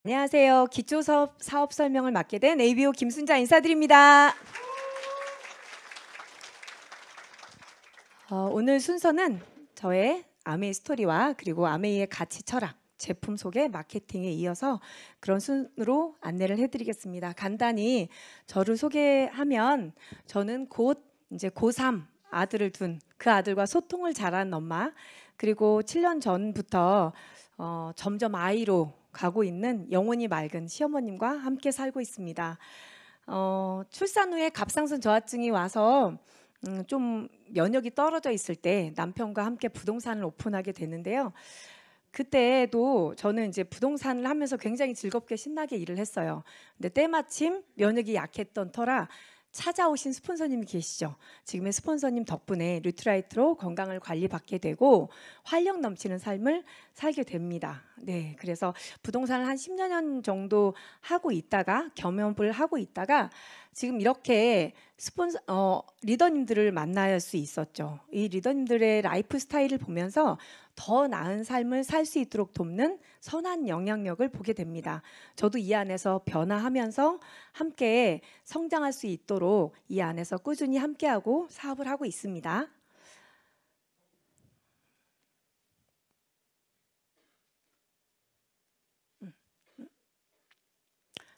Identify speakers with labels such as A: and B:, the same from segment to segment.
A: 안녕하세요. 기초사업 설명을 맡게 된 ABO 김순자 인사드립니다. 오늘 순서는 저의 아메이 스토리와 그리고 아메이의 가치 철학, 제품 소개, 마케팅에 이어서 그런 순으로 안내를 해드리겠습니다. 간단히 저를 소개하면 저는 곧 이제 고3 아들을 둔 그 아들과 소통을 잘하는 엄마, 그리고 7년 전부터 점점 아이로 가고 있는 영혼이 맑은 시어머님과 함께 살고 있습니다. 출산 후에 갑상선 저하증이 와서 좀 면역이 떨어져 있을 때 남편과 함께 부동산을 오픈하게 되는데요. 그때도 저는 이제 부동산을 하면서 굉장히 즐겁게 신나게 일을 했어요. 근데 때마침 면역이 약했던 터라 찾아오신 스폰서님이 계시죠. 지금의 스폰서님 덕분에 루트라이트로 건강을 관리받게 되고 활력 넘치는 삶을 살게 됩니다. 네, 그래서 부동산을 한 10년 정도 하고 있다가 겸업을 하고 있다가 지금 이렇게 리더님들을 만날 수 있었죠. 이 리더님들의 라이프 스타일을 보면서 더 나은 삶을 살 수 있도록 돕는 선한 영향력을 보게 됩니다. 저도 이 안에서 변화하면서 함께 성장할 수 있도록 이 안에서 꾸준히 함께하고 사업을 하고 있습니다.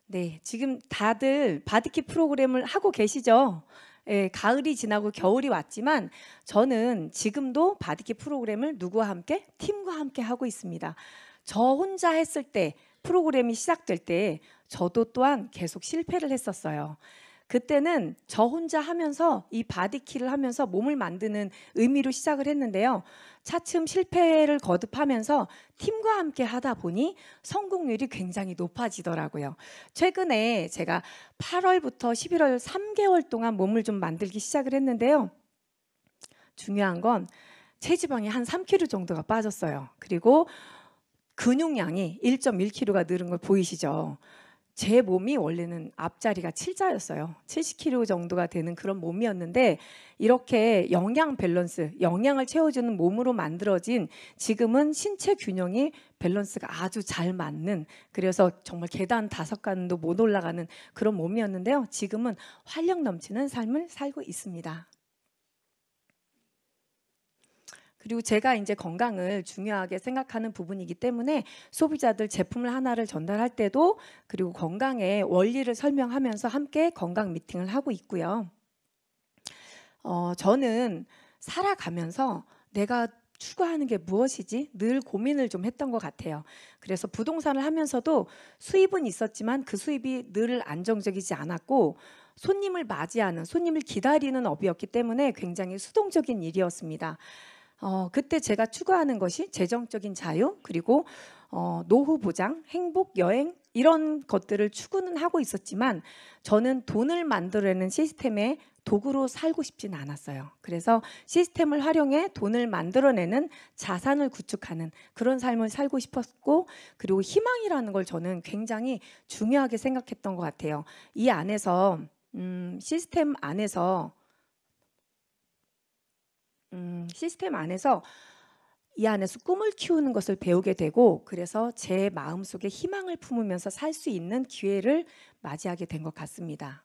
A: 네, 지금 다들 바디키 프로그램을 하고 계시죠? 예, 가을이 지나고 겨울이 왔지만 저는 지금도 바디키 프로그램을 누구와 함께? 팀과 함께 하고 있습니다. 저 혼자 했을 때 프로그램이 시작될 때 저도 또한 계속 실패를 했었어요. 그때는 저 혼자 하면서 이 바디키를 하면서 몸을 만드는 의미로 시작을 했는데요. 차츰 실패를 거듭하면서 팀과 함께 하다 보니 성공률이 굉장히 높아지더라고요. 최근에 제가 8월부터 11월 3개월 동안 몸을 좀 만들기 시작을 했는데요. 중요한 건 체지방이 한 3kg 정도가 빠졌어요. 그리고 근육량이 1.1kg가 늘은 걸 보이시죠? 제 몸이 원래는 앞자리가 7자였어요. 70kg 정도가 되는 그런 몸이었는데 이렇게 영양 밸런스, 영양을 채워주는 몸으로 만들어진 지금은 신체 균형이 밸런스가 아주 잘 맞는, 그래서 정말 계단 5간도 못 올라가는 그런 몸이었는데요. 지금은 활력 넘치는 삶을 살고 있습니다. 그리고 제가 이제 건강을 중요하게 생각하는 부분이기 때문에 소비자들 제품을 하나를 전달할 때도 그리고 건강의 원리를 설명하면서 함께 건강 미팅을 하고 있고요. 저는 살아가면서 내가 추구하는 게 무엇이지? 늘 고민을 좀 했던 것 같아요. 그래서 부동산을 하면서도 수입은 있었지만 그 수입이 늘 안정적이지 않았고 손님을 맞이하는, 손님을 기다리는 업이었기 때문에 굉장히 수동적인 일이었습니다. 그때 제가 추구하는 것이 재정적인 자유, 그리고 노후 보장, 행복, 여행 이런 것들을 추구는 하고 있었지만 저는 돈을 만들어내는 시스템의 도구로 살고 싶진 않았어요. 그래서 시스템을 활용해 돈을 만들어내는 자산을 구축하는 그런 삶을 살고 싶었고, 그리고 희망이라는 걸 저는 굉장히 중요하게 생각했던 것 같아요. 이 안에서 시스템 안에서 이 안에서 꿈을 키우는 것을 배우게 되고, 그래서 제 마음속에 희망을 품으면서 살 수 있는 기회를 맞이하게 된 것 같습니다.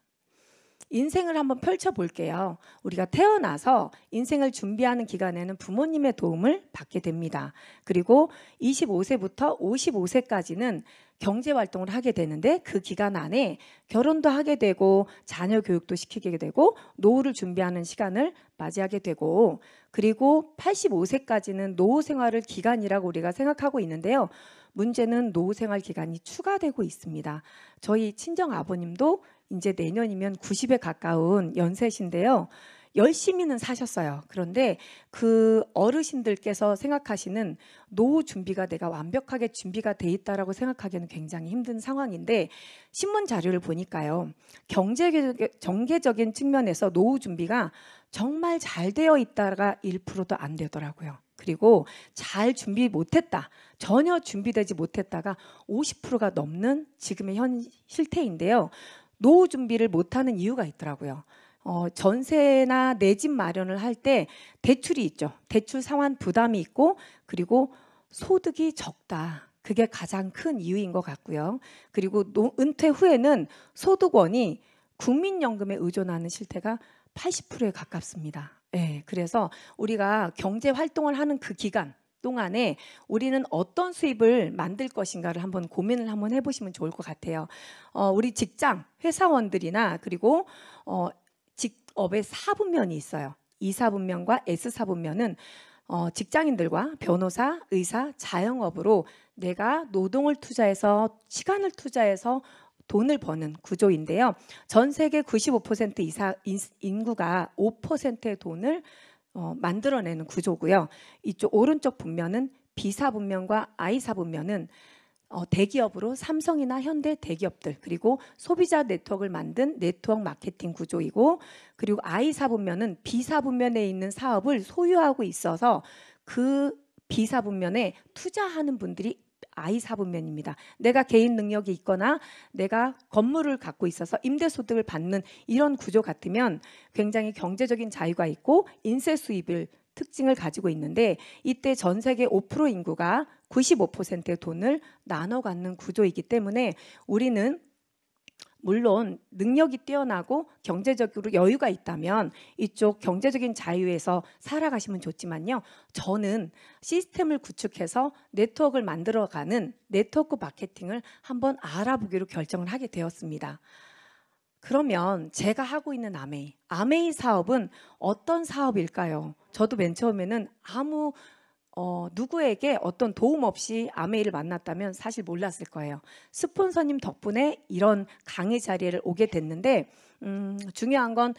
A: 인생을 한번 펼쳐볼게요. 우리가 태어나서 인생을 준비하는 기간에는 부모님의 도움을 받게 됩니다. 그리고 25세부터 55세까지는 경제활동을 하게 되는데 그 기간 안에 결혼도 하게 되고 자녀 교육도 시키게 되고 노후를 준비하는 시간을 맞이하게 되고, 그리고 85세까지는 노후 생활을 기간이라고 우리가 생각하고 있는데요. 문제는 노후 생활 기간이 추가되고 있습니다. 저희 친정 아버님도 이제 내년이면 90에 가까운 연세신데요. 열심히는 사셨어요. 그런데 그 어르신들께서 생각하시는 노후 준비가 내가 완벽하게 준비가 돼 있다라고 생각하기에는 굉장히 힘든 상황인데, 신문 자료를 보니까요. 경제적인 측면에서 노후 준비가 정말 잘 되어 있다가 1%도 안 되더라고요. 그리고 잘 준비 못했다, 전혀 준비되지 못했다가 50%가 넘는 지금의 현 실태인데요. 노후 준비를 못하는 이유가 있더라고요. 전세나 내 집 마련을 할 때 대출이 있죠. 대출 상환 부담이 있고, 그리고 소득이 적다. 그게 가장 큰 이유인 것 같고요. 그리고 은퇴 후에는 소득원이 국민연금에 의존하는 실태가 80%에 가깝습니다. 예, 그래서 우리가 경제 활동을 하는 그 기간 동안에 우리는 어떤 수입을 만들 것인가를 한번 고민을 한번 해보시면 좋을 것 같아요. 우리 직장 회사원들이나 그리고 직업의 4분면이 있어요. E 4분면과 S 4분면은 직장인들과 변호사, 의사, 자영업으로 내가 노동을 투자해서 시간을 투자해서 돈을 버는 구조인데요. 전 세계 95% 이상 인구가 5%의 돈을 만들어내는 구조고요. 이쪽 오른쪽 분면은 B사 분면과 I사 분면은 대기업으로 삼성이나 현대 대기업들 그리고 소비자 네트워크를 만든 네트워크 마케팅 구조이고, 그리고 I사 분면은 B사 분면에 있는 사업을 소유하고 있어서 그 B사 분면에 투자하는 분들이 I사 분면입니다. 내가 개인 능력이 있거나 내가 건물을 갖고 있어서 임대소득을 받는 이런 구조 같으면 굉장히 경제적인 자유가 있고 인세 수입을 특징을 가지고 있는데, 이때 전 세계 5% 인구가 95%의 돈을 나눠 갖는 구조이기 때문에 우리는 물론 능력이 뛰어나고 경제적으로 여유가 있다면 이쪽 경제적인 자유에서 살아가시면 좋지만요. 저는 시스템을 구축해서 네트워크를 만들어가는 네트워크 마케팅을 한번 알아보기로 결정을 하게 되었습니다. 그러면 제가 하고 있는 아메이 사업은 어떤 사업일까요? 저도 맨 처음에는 누구에게 어떤 도움 없이 아메이를 만났다면 사실 몰랐을 거예요. 스폰서님 덕분에 이런 강의 자리를 오게 됐는데 중요한 건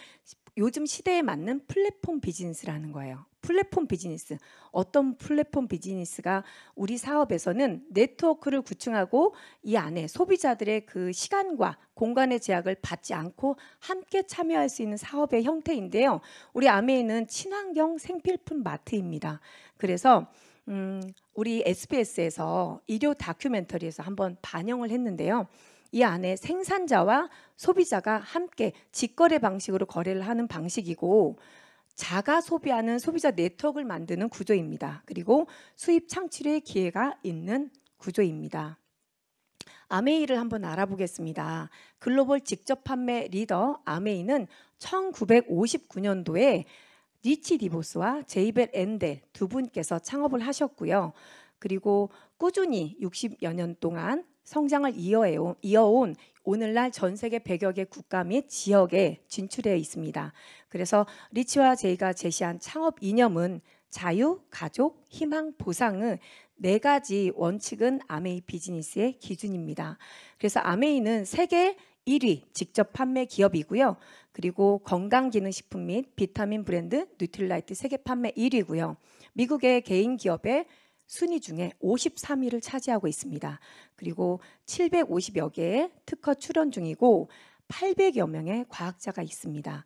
A: 요즘 시대에 맞는 플랫폼 비즈니스라는 거예요. 플랫폼 비즈니스. 어떤 플랫폼 비즈니스가 우리 사업에서는 네트워크를 구축하고 이 안에 소비자들의 그 시간과 공간의 제약을 받지 않고 함께 참여할 수 있는 사업의 형태인데요. 우리 아메이는 친환경 생필품 마트입니다. 그래서 우리 SBS에서 일요 다큐멘터리에서 한번 반영을 했는데요. 이 안에 생산자와 소비자가 함께 직거래 방식으로 거래를 하는 방식이고, 자가 소비하는 소비자 네트워크를 만드는 구조입니다. 그리고 수입 창출의 기회가 있는 구조입니다. 아메이를 한번 알아보겠습니다. 글로벌 직접 판매 리더 아메이는 1959년도에 리치 디보스와 제이벨 엔델 두 분께서 창업을 하셨고요. 그리고 꾸준히 60여 년 동안 성장을 이어온 오늘날 전 세계 100여 개 국가 및 지역에 진출해 있습니다. 그래서 리치와 제이가 제시한 창업 이념은 자유, 가족, 희망, 보상의 4가지 원칙은 아메이 비즈니스의 기준입니다. 그래서 아메이는 세계 1위 직접 판매 기업이고요. 그리고 건강기능식품 및 비타민 브랜드 뉴트릴라이트 세계 판매 1위고요. 미국의 개인 기업의 순위 중에 53위를 차지하고 있습니다. 그리고 750여 개의 특허 출원 중이고 800여 명의 과학자가 있습니다.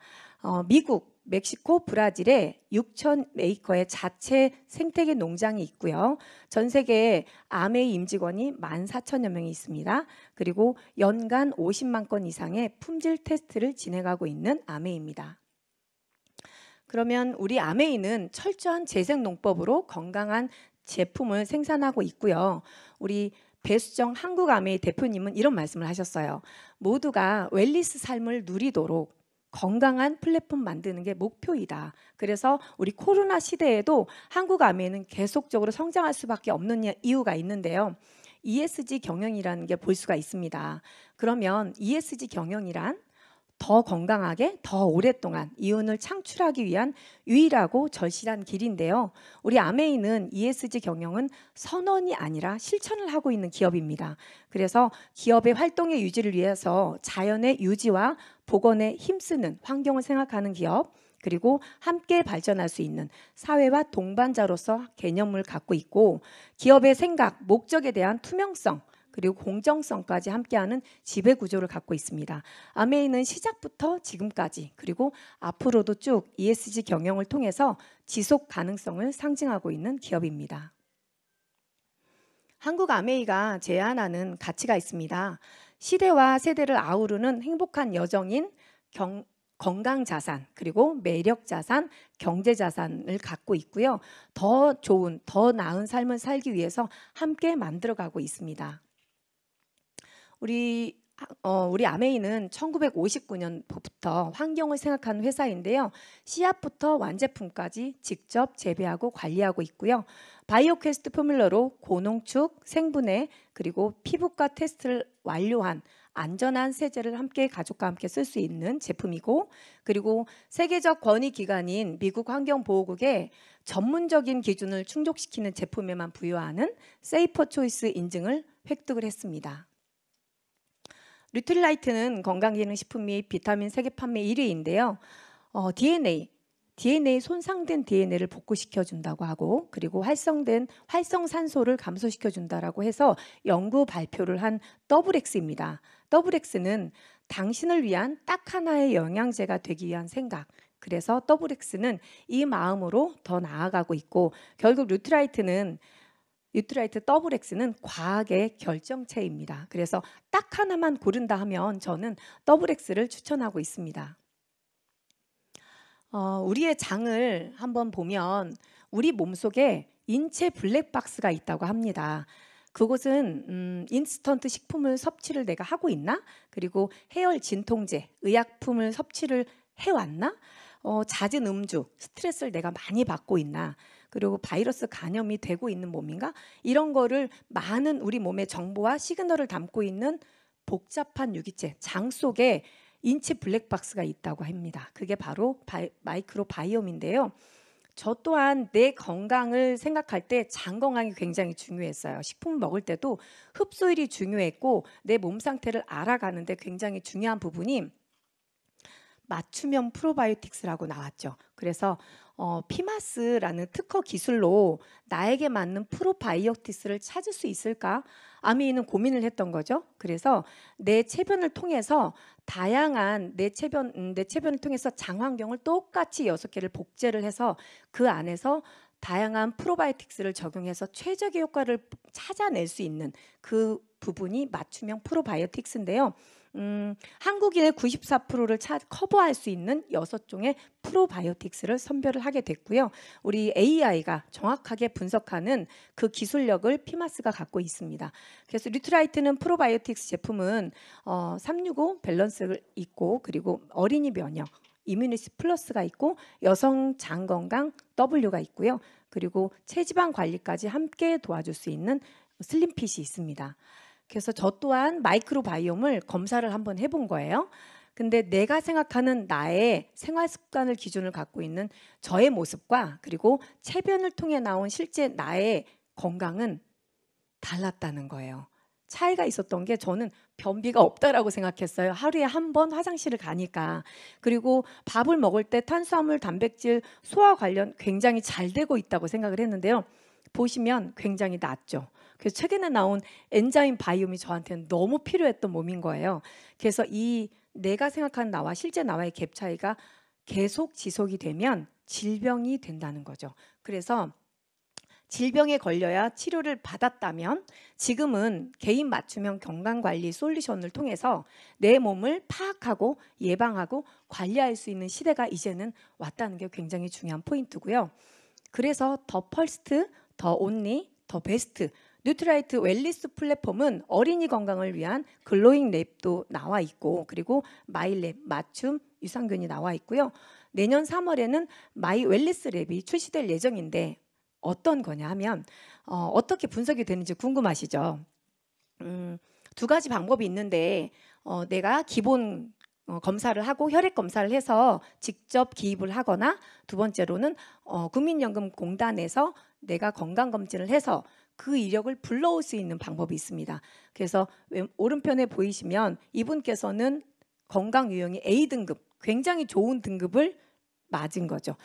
A: 미국, 멕시코, 브라질에 6,000에이커의 자체 생태계 농장이 있고요. 전 세계에 아메이 임직원이 14,000여 명이 있습니다. 그리고 연간 50만 건 이상의 품질 테스트를 진행하고 있는 아메이입니다. 그러면 우리 아메이는 철저한 재생 농법으로 건강한 제품을 생산하고 있고요. 우리 배수정 한국 아메이 대표님은 이런 말씀을 하셨어요. 모두가 웰리스 삶을 누리도록 건강한 플랫폼 만드는 게 목표이다. 그래서 우리 코로나 시대에도 한국 아메이는 계속적으로 성장할 수밖에 없는 이유가 있는데요. ESG 경영이라는 게 볼 수가 있습니다. 그러면 ESG 경영이란 더 건강하게 더 오랫동안 이윤을 창출하기 위한 유일하고 절실한 길인데요. 우리 아메이는 ESG 경영은 선언이 아니라 실천을 하고 있는 기업입니다. 그래서 기업의 활동의 유지를 위해서 자연의 유지와 복원에 힘쓰는 환경을 생각하는 기업, 그리고 함께 발전할 수 있는 사회와 동반자로서 개념을 갖고 있고, 기업의 생각, 목적에 대한 투명성, 그리고 공정성까지 함께하는 지배 구조를 갖고 있습니다. 아메이는 시작부터 지금까지 그리고 앞으로도 쭉 ESG 경영을 통해서 지속 가능성을 상징하고 있는 기업입니다. 한국 아메이가 제안하는 가치가 있습니다. 시대와 세대를 아우르는 행복한 여정인 건강 자산, 그리고 매력 자산, 경제 자산을 갖고 있고요. 더 좋은, 더 나은 삶을 살기 위해서 함께 만들어가고 있습니다. 우리 아메이는 1959년부터 환경을 생각하는 회사인데요. 씨앗부터 완제품까지 직접 재배하고 관리하고 있고요. 바이오퀘스트 포뮬러로 고농축, 생분해, 그리고 피부과 테스트를 완료한 안전한 세제를 함께 가족과 함께 쓸 수 있는 제품이고, 그리고 세계적 권위기관인 미국 환경보호국의 전문적인 기준을 충족시키는 제품에만 부여하는 세이퍼 초이스 인증을 획득을 했습니다. 뉴트리라이트는 건강기능식품 및 비타민 세계 판매 1위인데요. DNA 손상된 DNA를 복구시켜 준다고 하고, 그리고 활성산소를 감소시켜 준다라고 해서 연구 발표를 한 더블엑스입니다. 더블엑스는 당신을 위한 딱 하나의 영양제가 되기 위한 생각. 그래서 더블엑스는 이 마음으로 더 나아가고 있고, 결국 뉴트리라이트 더블엑스는 과학의 결정체입니다. 그래서 딱 하나만 고른다 하면 저는 더블엑스를 추천하고 있습니다. 우리의 장을 한번 보면 우리 몸속에 인체 블랙박스가 있다고 합니다. 그곳은 인스턴트 식품을 섭취를 내가 하고 있나? 그리고 해열 진통제, 의약품을 섭취를 해왔나? 잦은 음주, 스트레스를 내가 많이 받고 있나? 그리고 바이러스 감염이 되고 있는 몸인가? 이런 거를 많은 우리 몸의 정보와 시그널을 담고 있는 복잡한 유기체, 장 속에 인체 블랙박스가 있다고 합니다. 그게 바로 마이크로바이옴인데요. 저 또한 내 건강을 생각할 때 장 건강이 굉장히 중요했어요. 식품 먹을 때도 흡수율이 중요했고 내 몸 상태를 알아가는데 굉장히 중요한 부분이 맞춤형 프로바이오틱스라고 나왔죠. 그래서 피마스라는 특허 기술로 나에게 맞는 프로바이오틱스를 찾을 수 있을까? 아미는 고민을 했던 거죠. 그래서 내 체변을 통해서 다양한 내 체변을 통해서 장 환경을 똑같이 6개를 복제를 해서 그 안에서 다양한 프로바이오틱스를 적용해서 최적의 효과를 찾아낼 수 있는 그 부분이 맞춤형 프로바이오틱스인데요. 한국인의 94%를 커버할 수 있는 6종의 프로바이오틱스를 선별을 하게 됐고요. 우리 AI가 정확하게 분석하는 그 기술력을 피마스가 갖고 있습니다. 그래서 뉴트라이트는 프로바이오틱스 제품은 365 밸런스가 있고, 그리고 어린이 면역, 이뮤니스 플러스가 있고, 여성 장 건강 W가 있고요. 그리고 체지방 관리까지 함께 도와줄 수 있는 슬림핏이 있습니다. 그래서 저 또한 마이크로바이옴을 검사를 한번 해본 거예요. 근데 내가 생각하는 나의 생활 습관을 기준을 갖고 있는 저의 모습과 그리고 체변을 통해 나온 실제 나의 건강은 달랐다는 거예요. 차이가 있었던 게 저는 변비가 없다라고 생각했어요. 하루에 한 번 화장실을 가니까. 그리고 밥을 먹을 때 탄수화물, 단백질, 소화 관련 굉장히 잘 되고 있다고 생각을 했는데요. 보시면 굉장히 낮죠. 그래서 최근에 나온 엔자임 바이옴이 저한테는 너무 필요했던 몸인 거예요. 그래서 이 내가 생각하는 나와 실제 나와의 갭 차이가 계속 지속이 되면 질병이 된다는 거죠. 그래서 질병에 걸려야 치료를 받았다면 지금은 개인 맞춤형 건강관리 솔루션을 통해서 내 몸을 파악하고 예방하고 관리할 수 있는 시대가 이제는 왔다는 게 굉장히 중요한 포인트고요. 그래서 더 펄스트, 더 온리, 더 베스트 뉴트라이트 웰리스 플랫폼은 어린이 건강을 위한 글로잉 랩도 나와 있고, 그리고 마이랩 맞춤 유산균이 나와 있고요. 내년 3월에는 마이 웰리스 랩이 출시될 예정인데 어떤 거냐 하면 어떻게 분석이 되는지 궁금하시죠? 두 가지 방법이 있는데 내가 기본 검사를 하고 혈액 검사를 해서 직접 기입을 하거나, 두 번째로는 국민연금공단에서 내가 건강검진을 해서 그 이력을 불러올 수 있는 방법이 있습니다. 그래서 오른편에 보이시면 이분께서는 건강 유형이 A등급, 굉장히 좋은 등급을 맞은 거죠.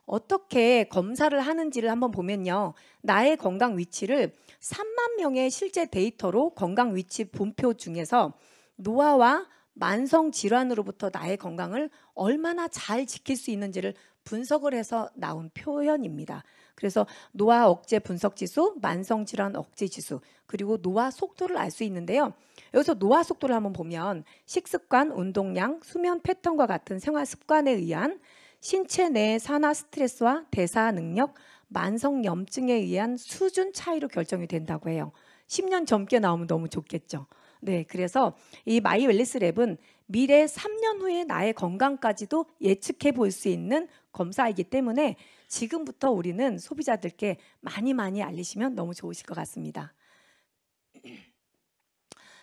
A: 어떻게 검사를 하는지를 한번 보면요. 나의 건강 위치를 3만 명의 실제 데이터로 건강 위치 분표 중에서 노화와 만성 질환으로부터 나의 건강을 얼마나 잘 지킬 수 있는지를 분석을 해서 나온 표현입니다. 그래서 노화 억제 분석 지수, 만성 질환 억제 지수, 그리고 노화 속도를 알 수 있는데요. 여기서 노화 속도를 한번 보면 식습관, 운동량, 수면 패턴과 같은 생활 습관에 의한 신체 내 산화 스트레스와 대사 능력, 만성 염증에 의한 수준 차이로 결정이 된다고 해요. 10년 젊게 나오면 너무 좋겠죠. 네, 그래서 이 마이 웰리스 랩은 미래 3년 후에 나의 건강까지도 예측해 볼 수 있는 검사이기 때문에 지금부터 우리는 소비자들께 많이 알리시면 너무 좋으실 것 같습니다.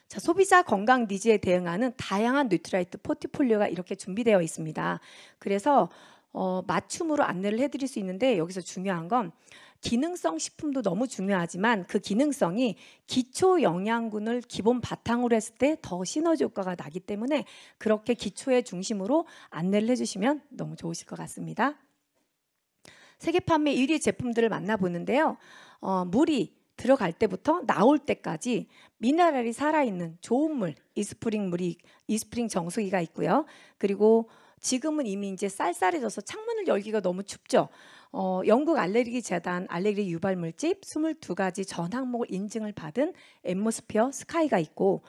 A: 자, 소비자 건강 니즈에 대응하는 다양한 뉴트라이트 포트폴리오가 이렇게 준비되어 있습니다. 그래서 맞춤으로 안내를 해드릴 수 있는데 여기서 중요한 건 기능성 식품도 너무 중요하지만 그 기능성이 기초 영양분을 기본 바탕으로 했을 때 더 시너지 효과가 나기 때문에 그렇게 기초의 중심으로 안내를 해주시면 너무 좋으실 것 같습니다. 세계 판매 1위 제품들을 만나보는데요. 물이 들어갈 때부터 나올 때까지 미네랄이 살아있는 좋은 물, 이스프링 정수기가 있고요. 그리고 지금은 이미 이제 쌀쌀해져서 창문을 열기가 너무 춥죠. 영국 알레르기 재단 알레르기 유발 물질 22가지 전 항목을 인증을 받은 앰모스피어 스카이가 있고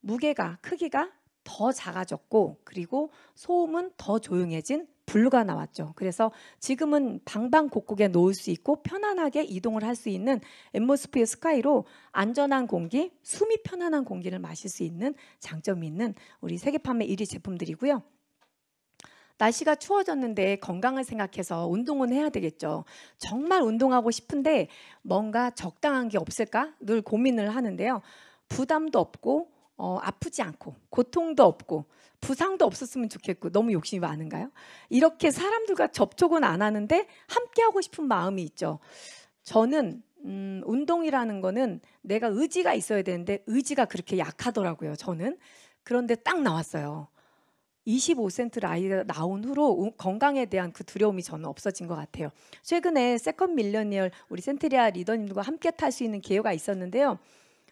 A: 무게가 크기가 더 작아졌고 그리고 소음은 더 조용해진 블루가 나왔죠. 그래서 지금은 방방곡곡에 놓을 수 있고 편안하게 이동을 할 수 있는 앰모스피어 스카이로 안전한 공기, 숨이 편안한 공기를 마실 수 있는 장점이 있는 우리 세계 판매 1위 제품들이고요. 날씨가 추워졌는데 건강을 생각해서 운동은 해야 되겠죠. 정말 운동하고 싶은데 뭔가 적당한 게 없을까 늘 고민을 하는데요. 부담도 없고 아프지 않고 고통도 없고 부상도 없었으면 좋겠고 너무 욕심이 많은가요? 이렇게 사람들과 접촉은 안 하는데 함께 하고 싶은 마음이 있죠. 저는 운동이라는 거는 내가 의지가 있어야 되는데 의지가 그렇게 약하더라고요. 저는. 그런데 딱 나왔어요. 25센트 라이가 나온 후로 건강에 대한 그 두려움이 저는 없어진 것 같아요. 최근에 세컨 밀레니얼 우리 센테리아 리더님들과 함께 탈 수 있는 기회가 있었는데요.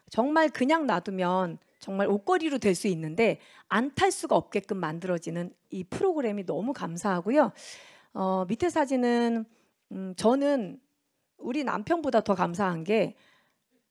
A: 정말 그냥 놔두면 정말 옷걸이로 될 수 있는데 안 탈 수가 없게끔 만들어지는 이 프로그램이 너무 감사하고요. 밑에 사진은 저는 우리 남편보다 더 감사한 게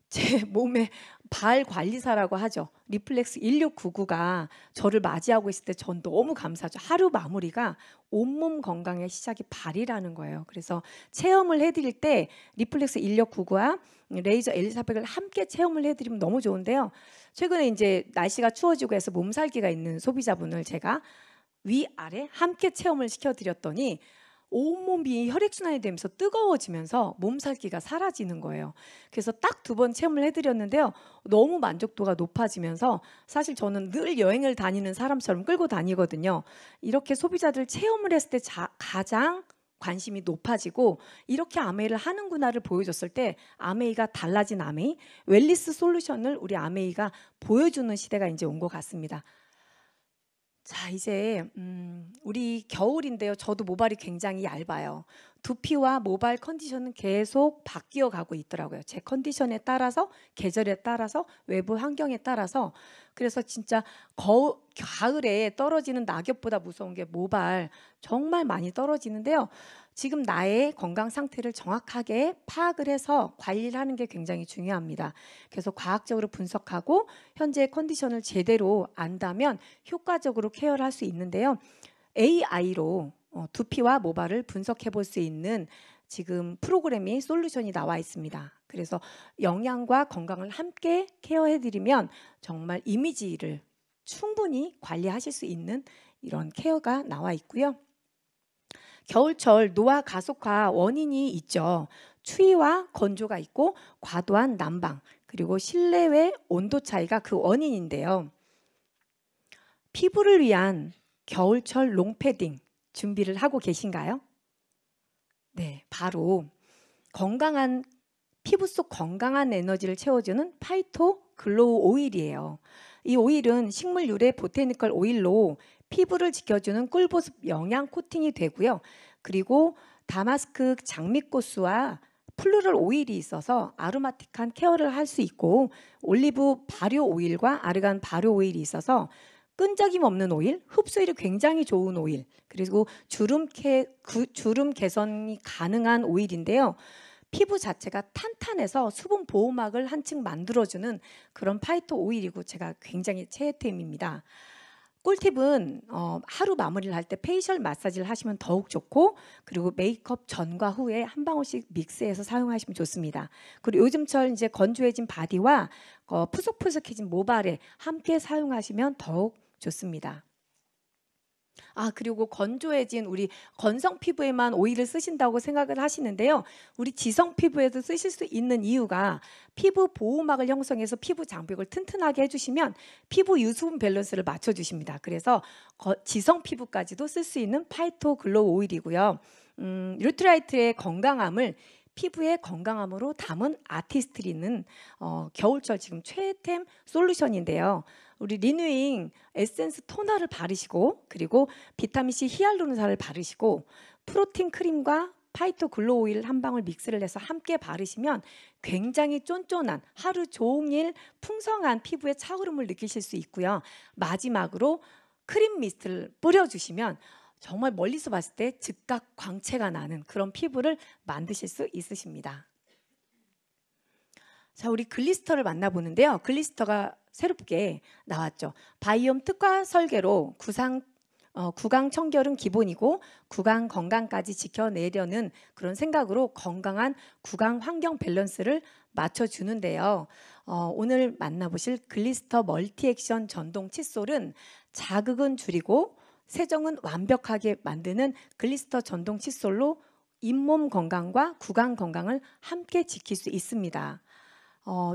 A: 제 몸에 발 관리사라고 하죠. 리플렉스 1699가 저를 맞이하고 있을 때 전 너무 감사하죠. 하루 마무리가 온몸 건강의 시작이 발이라는 거예요. 그래서 체험을 해드릴 때 리플렉스 1699와 레이저 엘리사백을 함께 체험을 해드리면 너무 좋은데요. 최근에 이제 날씨가 추워지고 해서 몸살기가 있는 소비자분을 제가 위아래 함께 체험을 시켜드렸더니 온몸이 혈액순환이 되면서 뜨거워지면서 몸살기가 사라지는 거예요. 그래서 딱 2번 체험을 해드렸는데요. 너무 만족도가 높아지면서 사실 저는 늘 여행을 다니는 사람처럼 끌고 다니거든요. 이렇게 소비자들 체험을 했을 때 가장 관심이 높아지고 이렇게 아메이를 하는구나를 보여줬을 때 아메이가 달라진 아메이, 웰리스 솔루션을 우리 아메이가 보여주는 시대가 이제 온 것 같습니다. 자, 이제 우리 겨울인데요. 저도 모발이 굉장히 얇아요. 두피와 모발 컨디션은 계속 바뀌어 가고 있더라고요. 제 컨디션에 따라서, 계절에 따라서, 외부 환경에 따라서. 그래서 진짜 가을에 떨어지는 낙엽보다 무서운 게 모발 정말 많이 떨어지는데요. 지금 나의 건강 상태를 정확하게 파악을 해서 관리를 하는 게 굉장히 중요합니다. 그래서 과학적으로 분석하고 현재의 컨디션을 제대로 안다면 효과적으로 케어를 할 수 있는데요. AI로 두피와 모발을 분석해 볼 수 있는 지금 프로그램이 솔루션이 나와 있습니다. 그래서 영양과 건강을 함께 케어해 드리면 정말 이미지를 충분히 관리하실 수 있는 이런 케어가 나와 있고요. 겨울철 노화 가속화 원인이 있죠. 추위와 건조가 있고 과도한 난방 그리고 실내외 온도 차이가 그 원인인데요. 피부를 위한 겨울철 롱패딩 준비를 하고 계신가요? 네, 바로 건강한 피부 속 건강한 에너지를 채워주는 파이토 글로우 오일이에요. 이 오일은 식물 유래 보테니컬 오일로 피부를 지켜주는 꿀보습 영양 코팅이 되고요. 그리고 다마스크 장미꽃수와 플루럴 오일이 있어서 아로마틱한 케어를 할 수 있고 올리브 발효 오일과 아르간 발효 오일이 있어서 끈적임 없는 오일, 흡수율이 굉장히 좋은 오일, 그리고 주름 개선이 가능한 오일인데요. 피부 자체가 탄탄해서 수분 보호막을 한층 만들어주는 그런 파이터 오일이고 제가 굉장히 최애템입니다. 꿀팁은 하루 마무리를 할 때 페이셜 마사지를 하시면 더욱 좋고, 그리고 메이크업 전과 후에 한 방울씩 믹스해서 사용하시면 좋습니다. 그리고 요즘철 이제 건조해진 바디와 푸석푸석해진 모발에 함께 사용하시면 더욱 좋습니다. 그리고 건조해진 우리 건성 피부에만 오일을 쓰신다고 생각을 하시는데요. 우리 지성 피부에도 쓰실 수 있는 이유가 피부 보호막을 형성해서 피부 장벽을 튼튼하게 해주시면 피부 유수분 밸런스를 맞춰주십니다. 그래서 지성 피부까지도 쓸 수 있는 파이터 글로우 오일이고요. 루트라이트의 건강함을 피부의 건강함으로 담은 아티스트리는 겨울철 지금 최애템 솔루션인데요. 우리 리뉴잉 에센스 토너를 바르시고, 그리고 비타민C 히알루론산을 바르시고, 프로틴 크림과 파이터 글로우 오일 한 방울 믹스를 해서 함께 바르시면 굉장히 쫀쫀한 하루 종일 풍성한 피부의 차오름을 느끼실 수 있고요. 마지막으로 크림 미스트를 뿌려주시면 정말 멀리서 봤을 때 즉각 광채가 나는 그런 피부를 만드실 수 있으십니다. 자, 우리 글리스터를 만나보는데요. 글리스터가 새롭게 나왔죠. 바이옴 특화 설계로 구강 청결은 기본이고 구강 건강까지 지켜내려는 그런 생각으로 건강한 구강 환경 밸런스를 맞춰주는데요. 오늘 만나보실 글리스터 멀티액션 전동 칫솔은 자극은 줄이고 세정은 완벽하게 만드는 글리스터 전동 칫솔로 잇몸 건강과 구강 건강을 함께 지킬 수 있습니다.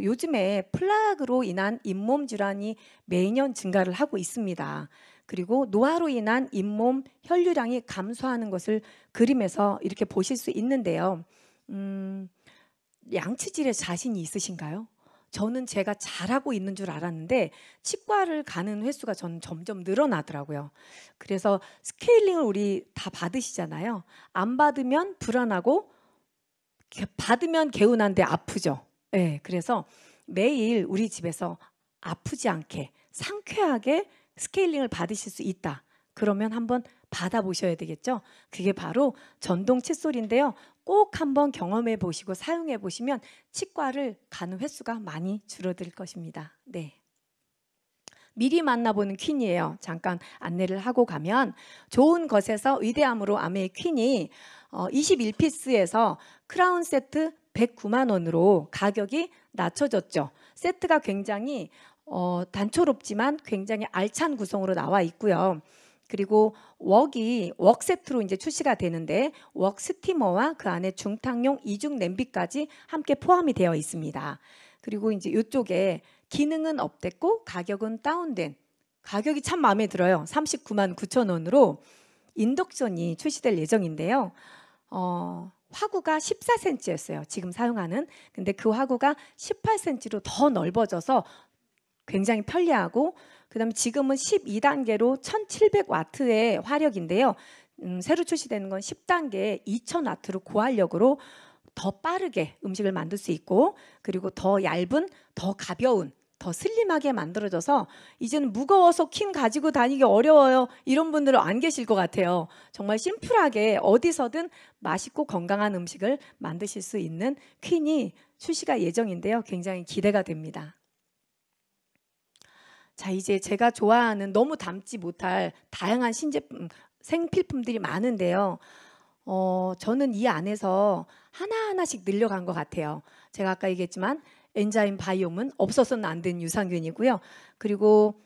A: 요즘에 플라그로 인한 잇몸 질환이 매년 증가를 하고 있습니다. 그리고 노화로 인한 잇몸 혈류량이 감소하는 것을 그림에서 이렇게 보실 수 있는데요. 양치질에 자신이 있으신가요? 저는 제가 잘하고 있는 줄 알았는데 치과를 가는 횟수가 저는 점점 늘어나더라고요. 그래서 스케일링을 우리 다 받으시잖아요. 안 받으면 불안하고 받으면 개운한데 아프죠. 네, 그래서 매일 우리 집에서 아프지 않게 상쾌하게 스케일링을 받으실 수 있다. 그러면 한번 받아보셔야 되겠죠. 그게 바로 전동 칫솔인데요. 꼭 한번 경험해 보시고 사용해 보시면 치과를 가는 횟수가 많이 줄어들 것입니다. 네. 미리 만나보는 퀸이에요. 잠깐 안내를 하고 가면 좋은 것에서 위대함으로 아메의 퀸이 21피스에서 크라운 세트 109만 원으로 가격이 낮춰졌죠. 세트가 굉장히 단초롭지만 굉장히 알찬 구성으로 나와 있고요. 그리고 웍 세트로 이제 출시가 되는데 웍 스티머와 그 안에 중탕용 이중 냄비까지 함께 포함이 되어 있습니다. 그리고 이제 이쪽에 기능은 업됐고 가격은 다운된, 가격이 참 마음에 들어요. 39만 9천 원으로 인덕션이 출시될 예정인데요. 화구가 14cm였어요. 지금 사용하는. 근데 그 화구가 18cm로 더 넓어져서 굉장히 편리하고, 그다음에 지금은 12단계로 1700와트의 화력인데요. 새로 출시되는 건 10단계 2000와트로 고화력으로 더 빠르게 음식을 만들 수 있고, 그리고 더 얇은, 더 가벼운, 더 슬림하게 만들어져서 이제는 무거워서 퀸 가지고 다니기 어려워요, 이런 분들은 안 계실 것 같아요. 정말 심플하게 어디서든 맛있고 건강한 음식을 만드실 수 있는 퀸이 출시가 예정인데요. 굉장히 기대가 됩니다. 자, 이제 제가 좋아하는 너무 담지 못할 다양한 신제품, 생필품들이 많은데요. 저는 이 안에서 하나하나씩 늘려간 것 같아요. 제가 아까 얘기했지만 엔자임 바이옴은 없어서는 안 되는 유산균이고요. 그리고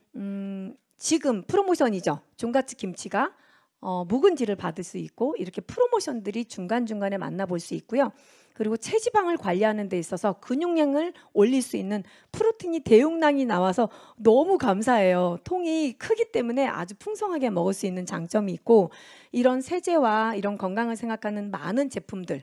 A: 지금 프로모션이죠. 종갓집 김치가 묵은지를 받을 수 있고, 이렇게 프로모션들이 중간중간에 만나볼 수 있고요. 그리고 체지방을 관리하는 데 있어서 근육량을 올릴 수 있는 프로틴이 대용량이 나와서 너무 감사해요. 통이 크기 때문에 아주 풍성하게 먹을 수 있는 장점이 있고, 이런 세제와 이런 건강을 생각하는 많은 제품들,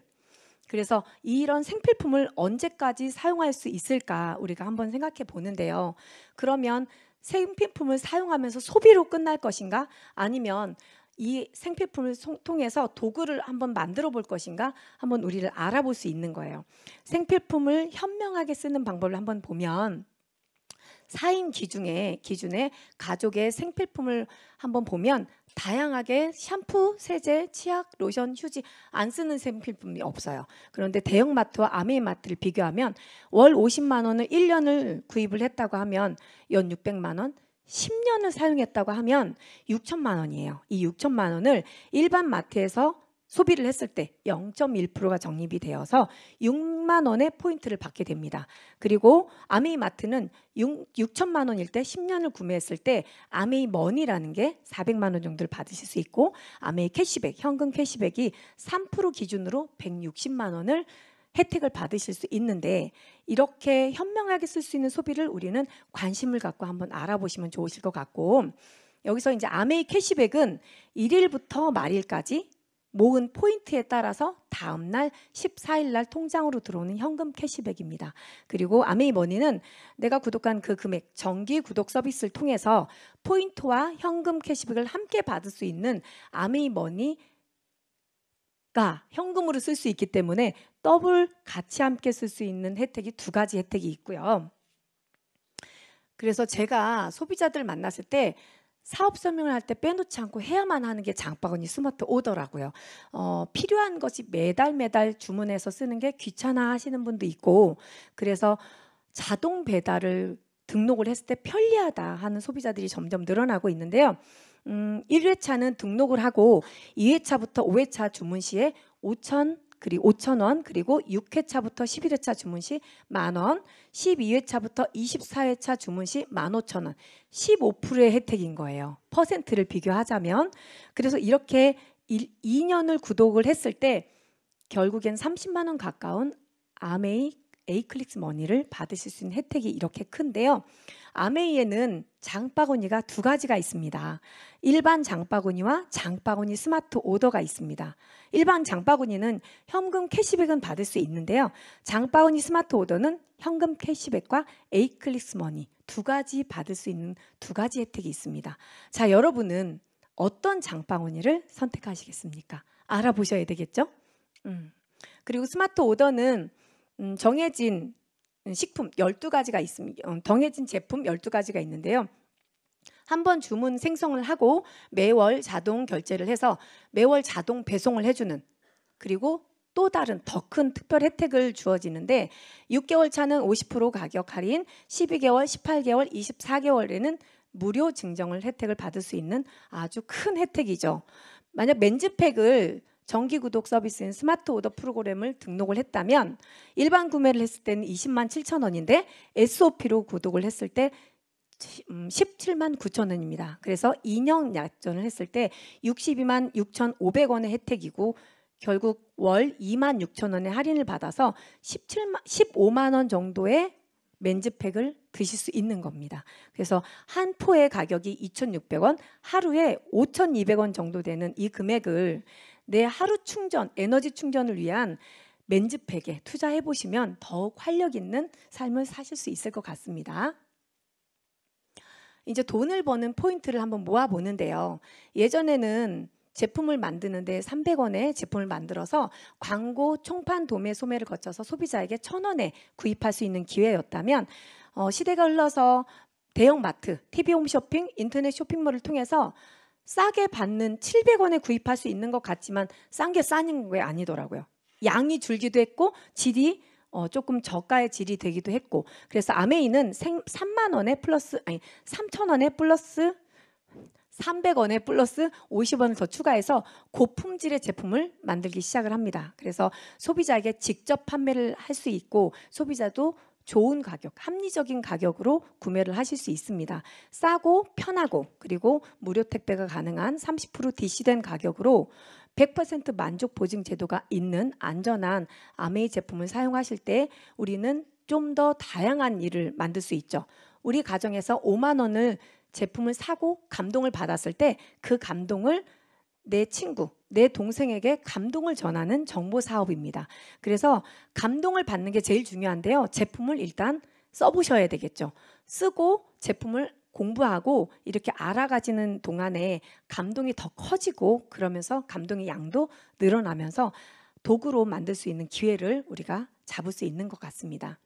A: 그래서 이런 생필품을 언제까지 사용할 수 있을까 우리가 한번 생각해 보는데요. 그러면 생필품을 사용하면서 소비로 끝날 것인가, 아니면 이 생필품을 통해서 도구를 한번 만들어 볼 것인가, 한번 우리를 알아볼 수 있는 거예요. 생필품을 현명하게 쓰는 방법을 한번 보면, 4인 기준에 가족의 생필품을 한번 보면 다양하게 샴푸, 세제, 치약, 로션, 휴지 안 쓰는 생필품이 없어요. 그런데 대형마트와 아메이마트를 비교하면 월 50만 원을 1년을 구입을 했다고 하면 연 600만 원, 10년을 사용했다고 하면 6천만 원이에요. 이 6천만 원을 일반 마트에서 소비를 했을 때 0.1%가 적립이 되어서 6만 원의 포인트를 받게 됩니다. 그리고 아메이마트는 6천만 원일 때 10년을 구매했을 때 아메이머니라는 게 400만 원 정도를 받으실 수 있고, 아메이 캐시백, 현금 캐시백이 3% 기준으로 160만 원을 혜택을 받으실 수 있는데, 이렇게 현명하게 쓸 수 있는 소비를 우리는 관심을 갖고 한번 알아보시면 좋으실 것 같고, 여기서 이제 아메이 캐시백은 1일부터 말일까지 모은 포인트에 따라서 다음날 14일 날 통장으로 들어오는 현금 캐시백입니다. 그리고 아메이머니는 내가 구독한 그 금액, 정기 구독 서비스를 통해서 포인트와 현금 캐시백을 함께 받을 수 있는 아메이머니가 현금으로 쓸 수 있기 때문에 더블 같이 함께 쓸 수 있는 혜택이 2가지 혜택이 있고요. 그래서 제가 소비자들 만났을 때 사업 설명을 할 때 빼놓지 않고 해야만 하는 게 장바구니 스마트 오더라고요. 필요한 것이 매달 주문해서 쓰는 게 귀찮아 하시는 분도 있고, 그래서 자동 배달을 등록을 했을 때 편리하다 하는 소비자들이 점점 늘어나고 있는데요. 1회차는 등록을 하고 2회차부터 5회차 주문 시에 5,000원, 그리고 6회차부터 11회차 주문 시 10,000원, 12회차부터 24회차 주문 시 15,000원, 15%의 혜택인 거예요. 퍼센트를 비교하자면. 그래서 이렇게 2년을 구독을 했을 때 결국엔 30만 원 가까운 아메이 에이클릭스 머니를 받으실 수 있는 혜택이 이렇게 큰데요. 아메이에는 장바구니가 2가지가 있습니다. 일반 장바구니와 장바구니 스마트 오더가 있습니다. 일반 장바구니는 현금 캐시백은 받을 수 있는데요. 장바구니 스마트 오더는 현금 캐시백과 에이클릭스 머니 2가지 받을 수 있는 2가지 혜택이 있습니다. 자, 여러분은 어떤 장바구니를 선택하시겠습니까? 알아보셔야 되겠죠? 그리고 스마트 오더는 정해진 식품 12가지가 있습니다. 정해진 제품 12가지가 있는데요. 한번 주문 생성을 하고 매월 자동 결제를 해서 매월 자동 배송을 해주는, 그리고 또 다른 더 큰 특별 혜택을 주어지는데 6개월 차는 50% 가격 할인, 12개월, 18개월, 24개월에는 무료 증정을 혜택을 받을 수 있는 아주 큰 혜택이죠. 만약 맨즈팩을 정기 구독 서비스인 스마트 오더 프로그램을 등록을 했다면 일반 구매를 했을 때는 20만 7천 원인데 SOP로 구독을 했을 때 17만 9천 원입니다. 그래서 2년 약정을 했을 때 62만 6,500원의 혜택이고, 결국 월 2만 6천 원의 할인을 받아서 15만 원 정도의 맨즈팩을 드실 수 있는 겁니다. 그래서 한 포의 가격이 2,600원, 하루에 5,200원 정도 되는 이 금액을 내 하루 충전, 에너지 충전을 위한 맨즈팩에 투자해 보시면 더욱 활력 있는 삶을 사실 수 있을 것 같습니다. 이제 돈을 버는 포인트를 한번 모아 보는데요. 예전에는 제품을 만드는데 300원에 제품을 만들어서 광고 총판 도매 소매를 거쳐서 소비자에게 1,000원에 구입할 수 있는 기회였다면, 시대가 흘러서 대형마트, TV홈쇼핑, 인터넷 쇼핑몰을 통해서 싸게 받는 700원에 구입할 수 있는 것 같지만 싼 게 싸는 게 아니더라고요. 양이 줄기도 했고 질이 조금 저가의 질이 되기도 했고, 그래서 아메이는 3만 원에 플러스 3,000원에 플러스 300원에 플러스 50원을 더 추가해서 고품질의 제품을 만들기 시작을 합니다. 그래서 소비자에게 직접 판매를 할 수 있고 소비자도 좋은 가격, 합리적인 가격으로 구매를 하실 수 있습니다. 싸고 편하고 그리고 무료 택배가 가능한 30% DC된 가격으로 100% 만족 보증 제도가 있는 안전한 아메이 제품을 사용하실 때 우리는 좀 더 다양한 일을 만들 수 있죠. 우리 가정에서 5만 원을 제품을 사고 감동을 받았을 때 그 감동을 내 친구, 내 동생에게 감동을 전하는 정보 사업입니다. 그래서 감동을 받는 게 제일 중요한데요. 제품을 일단 써보셔야 되겠죠. 쓰고 제품을 공부하고 이렇게 알아가지는 동안에 감동이 더 커지고, 그러면서 감동의 양도 늘어나면서 도구로 만들 수 있는 기회를 우리가 잡을 수 있는 것 같습니다.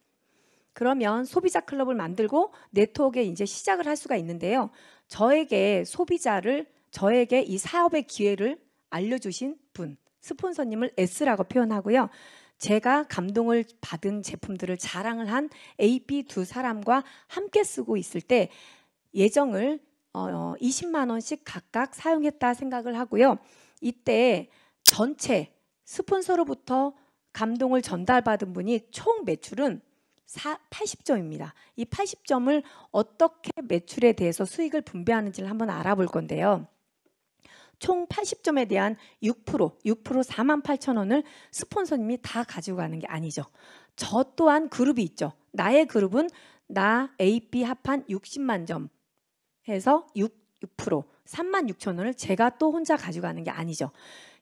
A: 그러면 소비자 클럽을 만들고 네트워크에 이제 시작을 할 수가 있는데요. 저에게 이 사업의 기회를 알려주신 분, 스폰서님을 S라고 표현하고요. 제가 감동을 받은 제품들을 자랑을 한 A, B 두 사람과 함께 쓰고 있을 때 예정을 20만 원씩 각각 사용했다 생각을 하고요. 이때 전체 스폰서로부터 감동을 전달받은 분이 총 매출은 80점입니다. 이 80점을 어떻게 매출에 대해서 수익을 분배하는지를 한번 알아볼 건데요. 총 80점에 대한 6% 48,000원을 스폰서님이 다 가지고 가는 게 아니죠. 저 또한 그룹이 있죠. 나의 그룹은 나 A, B 합한 60만 점 해서 6% 36,000원을 제가 또 혼자 가져가는 게 아니죠.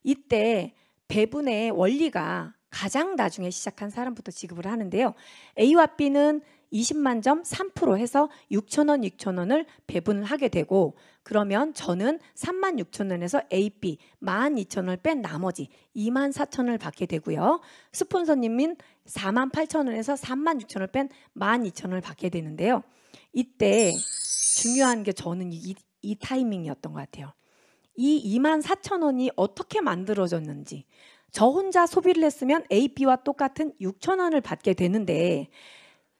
A: 이때 배분의 원리가 가장 나중에 시작한 사람부터 지급을 하는데요. A와 B는 20만 점 3% 해서 6,000원을 배분을 하게 되고, 그러면 저는 36,000원에서 A, B 12,000원을 뺀 나머지 24,000원을 받게 되고요. 스폰서님은 48,000원에서 36,000원을 뺀 12,000원을 받게 되는데요. 이때 중요한 게 저는 이 타이밍이었던 것 같아요. 이 24,000원이 어떻게 만들어졌는지, 저 혼자 소비를 했으면 A, B와 똑같은 6,000원을 받게 되는데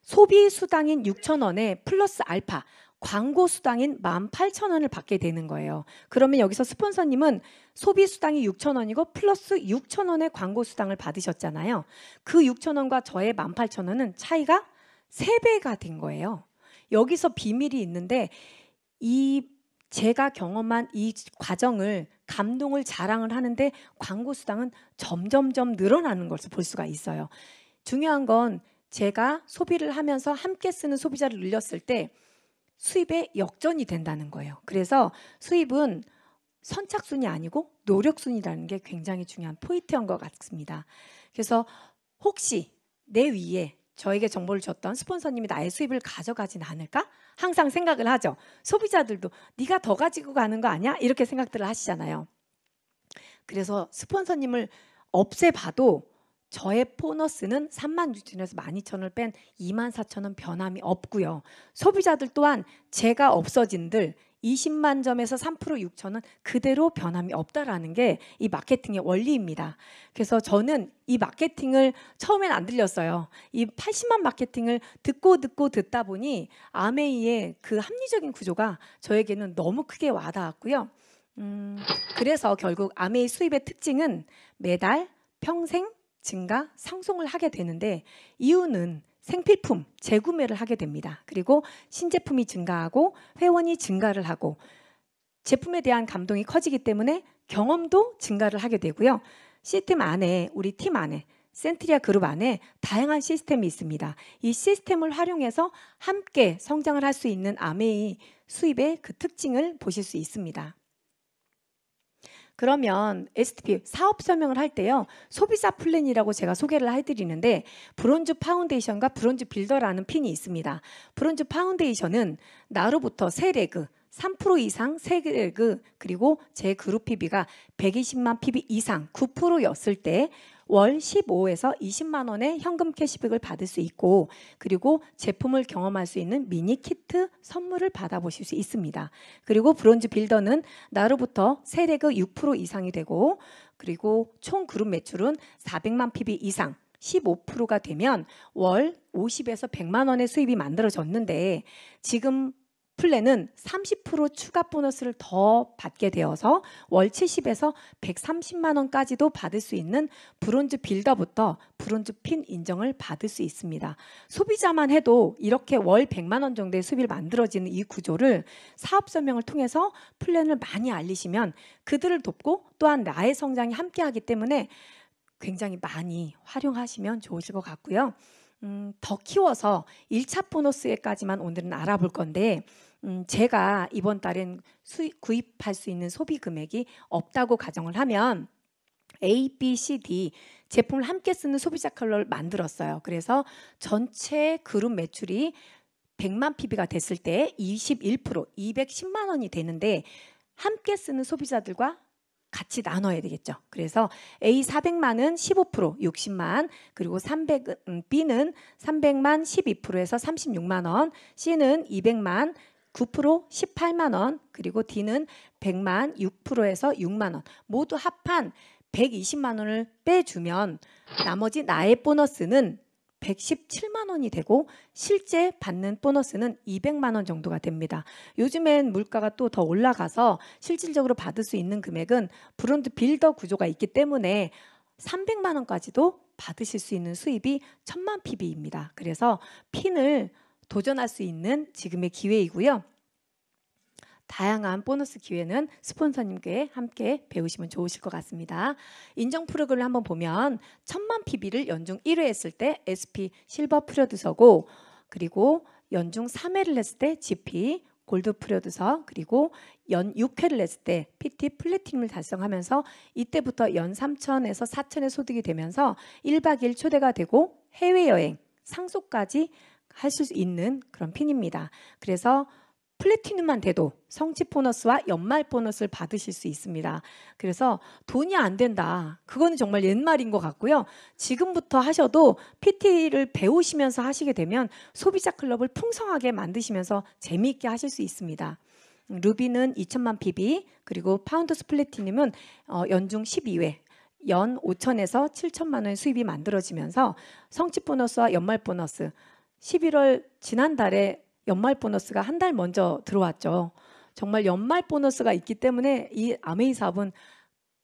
A: 소비 수당인 6,000원에 플러스 알파 광고 수당인 18,000원을 받게 되는 거예요. 그러면 여기서 스폰서님은 소비 수당이 6,000원이고 플러스 6,000원의 광고 수당을 받으셨잖아요. 그 6,000원과 저의 18,000원은 차이가 3배가 된 거예요. 여기서 비밀이 있는데, 제가 경험한 이 과정을 감동을 자랑을 하는데 광고 수당은 점점점 늘어나는 것을 볼 수가 있어요. 중요한 건 제가 소비를 하면서 함께 쓰는 소비자를 늘렸을 때 수입의 역전이 된다는 거예요. 그래서 수입은 선착순이 아니고 노력순이라는 게 굉장히 중요한 포인트인 것 같습니다. 그래서 혹시 내 위에 저에게 정보를 줬던 스폰서님이 나의 수입을 가져가진 않을까? 항상 생각을 하죠. 소비자들도 네가 더 가지고 가는 거 아니야? 이렇게 생각들을 하시잖아요. 그래서 스폰서님을 없애봐도 저의 보너스는 36,000원에서 12,000원을 뺀 24,000원 변함이 없고요. 소비자들 또한 제가 없어진들 20만 점에서 3% 6,000원 그대로 변함이 없다라는 게 이 마케팅의 원리입니다. 그래서 저는 이 마케팅을 처음엔 안 들렸어요. 이 80만 마케팅을 듣다 보니 아메이의 그 합리적인 구조가 저에게는 너무 크게 와닿았고요. 그래서 결국 아메이 수입의 특징은 매달 평생 증가, 상승을 하게 되는데, 이유는 생필품 재구매를 하게 됩니다. 그리고 신제품이 증가하고 회원이 증가를 하고 제품에 대한 감동이 커지기 때문에 경험도 증가를 하게 되고요. 시스템 안에, 우리 팀 안에, 센트리아 그룹 안에 다양한 시스템이 있습니다. 이 시스템을 활용해서 함께 성장을 할 수 있는 아메이 수입의 그 특징을 보실 수 있습니다. 그러면 STP 사업 설명을 할 때요, 소비자 플랜이라고 제가 소개를 해드리는데 브론즈 파운데이션과 브론즈 빌더라는 핀이 있습니다. 브론즈 파운데이션은 나로부터 세 레그 3% 이상 세 레그, 그리고 제 그룹 PB가 120만 PB 이상 9%였을 때 월 15에서 20만 원의 현금 캐시백을 받을 수 있고, 그리고 제품을 경험할 수 있는 미니 키트 선물을 받아보실 수 있습니다. 그리고 브론즈 빌더는 나로부터 세레그 6% 이상이 되고, 그리고 총 그룹 매출은 400만 PB 이상 15%가 되면 월 50에서 100만 원의 수입이 만들어졌는데, 지금 플랜은 30% 추가 보너스를 더 받게 되어서 월 70에서 130만 원까지도 받을 수 있는 브론즈 빌더부터 브론즈 핀 인정을 받을 수 있습니다. 소비자만 해도 이렇게 월 100만 원 정도의 수입을 만들어지는 이 구조를 사업 설명을 통해서 플랜을 많이 알리시면 그들을 돕고 또한 나의 성장이 함께하기 때문에 굉장히 많이 활용하시면 좋으실 것 같고요. 더 키워서 1차 보너스에까지만 오늘은 알아볼 건데, 제가 이번 달엔 구입할 수 있는 소비 금액이 없다고 가정을 하면 A, B, C, D 제품을 함께 쓰는 소비자 컬러를 만들었어요. 그래서 전체 그룹 매출이 100만 PB가 됐을 때 21% 210만 원이 되는데, 함께 쓰는 소비자들과 같이 나눠야 되겠죠. 그래서 A 400만은 15%, 60만, 그리고 B는 300만 12%에서 36만 원, C는 200만 9% 18만 원, 그리고 D는 100만 6%에서 6만 원. 모두 합한 120만 원을 빼주면 나머지 나의 보너스는 117만 원이 되고 실제 받는 보너스는 200만 원 정도가 됩니다. 요즘엔 물가가 또 더 올라가서 실질적으로 받을 수 있는 금액은 브론즈 빌더 구조가 있기 때문에 300만 원까지도 받으실 수 있는 수입이 1000만 PB입니다. 그래서 핀을 도전할 수 있는 지금의 기회이고요. 다양한 보너스 기회는 스폰서님께 함께 배우시면 좋으실 것 같습니다. 인정 프로그램을 한번 보면 1000만 PB를 연중 1회 했을 때 SP 실버 프로듀서고, 그리고 연중 3회를 했을 때 GP 골드 프로듀서, 그리고 연 6회를 했을 때 PT 플래티넘을 달성하면서 이때부터 연 3천에서 4천의 소득이 되면서 1박 2일 초대가 되고 해외여행, 상속까지 하실 수 있는 그런 핀입니다. 그래서 플래티넘만 돼도 성취 보너스와 연말 보너스를 받으실 수 있습니다. 그래서 돈이 안 된다, 그거는 정말 옛말인 것 같고요. 지금부터 하셔도 PT를 배우시면서 하시게 되면 소비자 클럽을 풍성하게 만드시면서 재미있게 하실 수 있습니다. 루비는 2000만 PB, 그리고 파운더스 플래티넘은 연중 12회 연 5천에서 7천만 원의 수입이 만들어지면서 성취 보너스와 연말 보너스, 11월 지난달에 연말 보너스가 한 달 먼저 들어왔죠. 정말 연말 보너스가 있기 때문에 이 아메이 사업은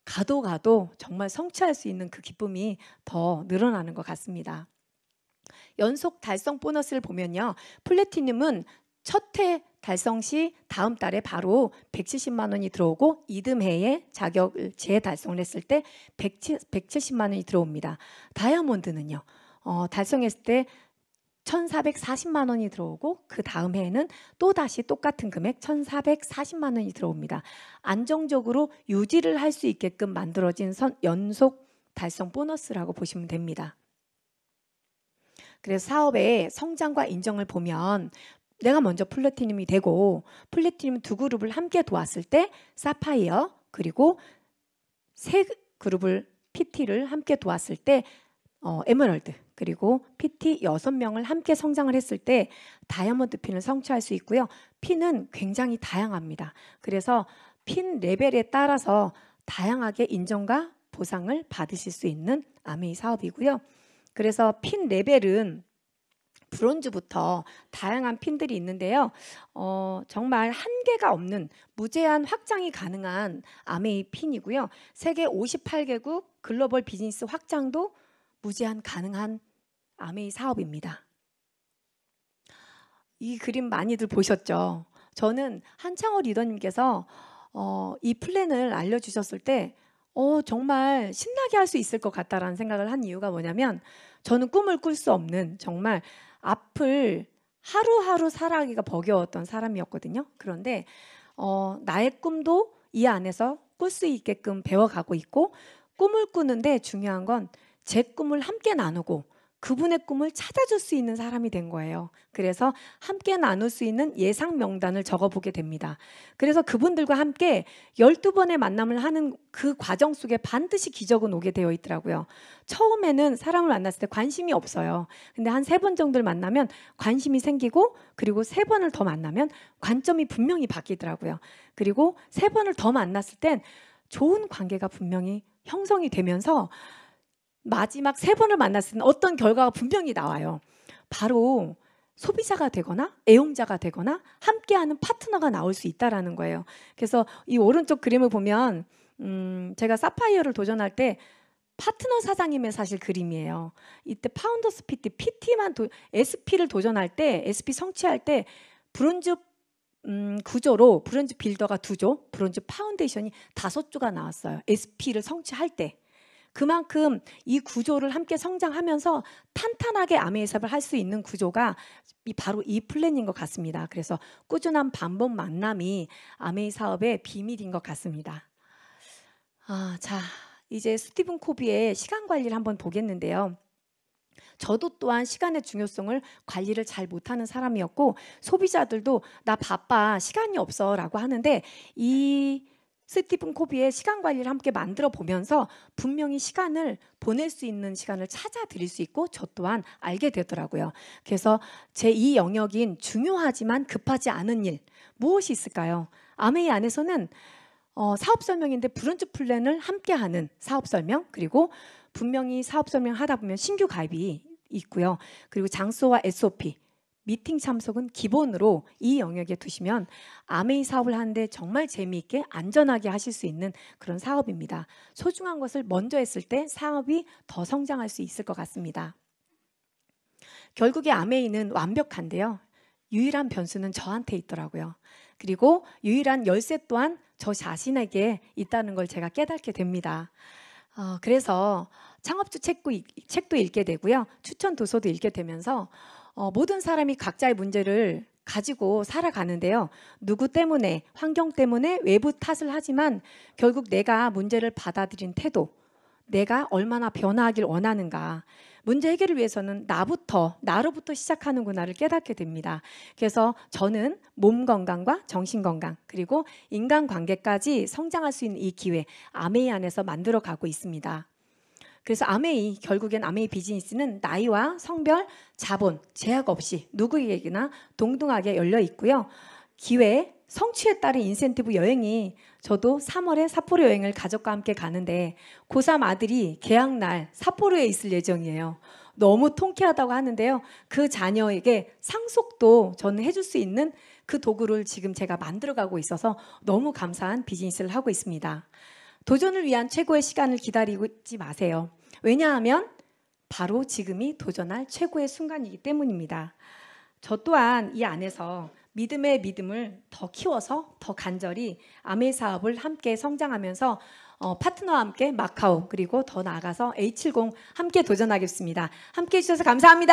A: 가도 정말 성취할 수 있는 그 기쁨이 더 늘어나는 것 같습니다. 연속 달성 보너스를 보면요, 플래티넘은 첫 해 달성 시 다음 달에 바로 170만 원이 들어오고 이듬해에 자격을 재달성을 했을 때 170만 원이 들어옵니다. 다이아몬드는요, 달성했을 때 1,440만 원이 들어오고 그 다음 해에는 또다시 똑같은 금액 1,440만 원이 들어옵니다. 안정적으로 유지를 할 수 있게끔 만들어진 연속 달성 보너스라고 보시면 됩니다. 그래서 사업의 성장과 인정을 보면 내가 먼저 플래티넘이 되고 플래티넘 두 그룹을 함께 도왔을 때 사파이어, 그리고 세 그룹을 PT를 함께 도왔을 때 에메랄드, 그리고 PT 6명을 함께 성장을 했을 때 다이아몬드 핀을 성취할 수 있고요. 핀은 굉장히 다양합니다. 그래서 핀 레벨에 따라서 다양하게 인정과 보상을 받으실 수 있는 아메이 사업이고요. 그래서 핀 레벨은 브론즈부터 다양한 핀들이 있는데요. 정말 한계가 없는 무제한 확장이 가능한 아메이 핀이고요. 세계 58개국 글로벌 비즈니스 확장도 무제한 가능한 아메이 사업입니다. 이 그림 많이들 보셨죠? 저는 한창호 리더님께서 이 플랜을 알려주셨을 때 정말 신나게 할 수 있을 것 같다라는 생각을 한 이유가 뭐냐면, 저는 꿈을 꿀 수 없는 정말 앞을 하루하루 살아가기가 버거웠던 사람이었거든요. 그런데 나의 꿈도 이 안에서 꿀 수 있게끔 배워가고 있고, 꿈을 꾸는데 중요한 건 제 꿈을 함께 나누고 그분의 꿈을 찾아줄 수 있는 사람이 된 거예요. 그래서 함께 나눌 수 있는 예상 명단을 적어보게 됩니다. 그래서 그분들과 함께 12번의 만남을 하는 그 과정 속에 반드시 기적은 오게 되어 있더라고요. 처음에는 사람을 만났을 때 관심이 없어요. 근데 한 3번 정도를 만나면 관심이 생기고, 그리고 3번을 더 만나면 관점이 분명히 바뀌더라고요. 그리고 3번을 더 만났을 땐 좋은 관계가 분명히 형성이 되면서 마지막 3번을 만났을 때는 어떤 결과가 분명히 나와요. 바로 소비자가 되거나 애용자가 되거나 함께하는 파트너가 나올 수 있다라는 거예요. 그래서 이 오른쪽 그림을 보면 제가 사파이어를 도전할 때 파트너 사장님의 사실 그림이에요. 이때 파운더스 PT만 SP를 도전할 때, SP 성취할 때 브론즈 구조로 브론즈 빌더가 2조, 브론즈 파운데이션이 5조가 나왔어요. SP를 성취할 때. 그만큼 이 구조를 함께 성장하면서 탄탄하게 아메이 사업을 할 수 있는 구조가 바로 이 플랜인 것 같습니다. 그래서 꾸준한 반복 만남이 아메이 사업의 비밀인 것 같습니다. 자, 이제 스티븐 코비의 시간 관리를 한번 보겠는데요. 저도 또한 시간의 중요성을 관리를 잘 못하는 사람이었고, 소비자들도 나 바빠, 시간이 없어 라고 하는데, 이 스티븐 코비의 시간 관리를 함께 만들어 보면서 분명히 시간을 보낼 수 있는 시간을 찾아 드릴 수 있고 저 또한 알게 되더라고요. 그래서 제 이 영역인 중요하지만 급하지 않은 일 무엇이 있을까요? 아메이 안에서는 사업 설명인데 브런치 플랜을 함께하는 사업 설명, 그리고 분명히 사업 설명 하다 보면 신규 가입이 있고요. 그리고 장소와 SOP, 미팅 참석은 기본으로 이 영역에 두시면 아메이 사업을 하는데 정말 재미있게 안전하게 하실 수 있는 그런 사업입니다. 소중한 것을 먼저 했을 때 사업이 더 성장할 수 있을 것 같습니다. 결국에 아메이는 완벽한데요. 유일한 변수는 저한테 있더라고요. 그리고 유일한 열쇠 또한 저 자신에게 있다는 걸 제가 깨닫게 됩니다. 그래서 창업주 책도 읽게 되고요. 추천 도서도 읽게 되면서 모든 사람이 각자의 문제를 가지고 살아가는데요. 누구 때문에, 환경 때문에 외부 탓을 하지만 결국 내가 문제를 받아들인 태도, 내가 얼마나 변화하길 원하는가, 문제 해결을 위해서는 나로부터 시작하는구나를 깨닫게 됩니다. 그래서 저는 몸 건강과 정신 건강 그리고 인간관계까지 성장할 수 있는 이 기회 아메이 안에서 만들어 가고 있습니다. 그래서 결국엔 아메이 비즈니스는 나이와 성별, 자본, 제약 없이 누구에게나 동등하게 열려 있고요. 기회, 성취에 따른 인센티브 여행이 저도 3월에 삿포로 여행을 가족과 함께 가는데 고3 아들이 개학날 삿포로에 있을 예정이에요. 너무 통쾌하다고 하는데요. 그 자녀에게 상속도 저는 해줄 수 있는 그 도구를 지금 제가 만들어가고 있어서 너무 감사한 비즈니스를 하고 있습니다. 도전을 위한 최고의 시간을 기다리고 있지 마세요. 왜냐하면 바로 지금이 도전할 최고의 순간이기 때문입니다. 저 또한 이 안에서 믿음의 믿음을 더 키워서 더 간절히 아메이 사업을 함께 성장하면서 파트너와 함께 마카오 그리고 더 나아가서 A70 함께 도전하겠습니다. 함께 해주셔서 감사합니다.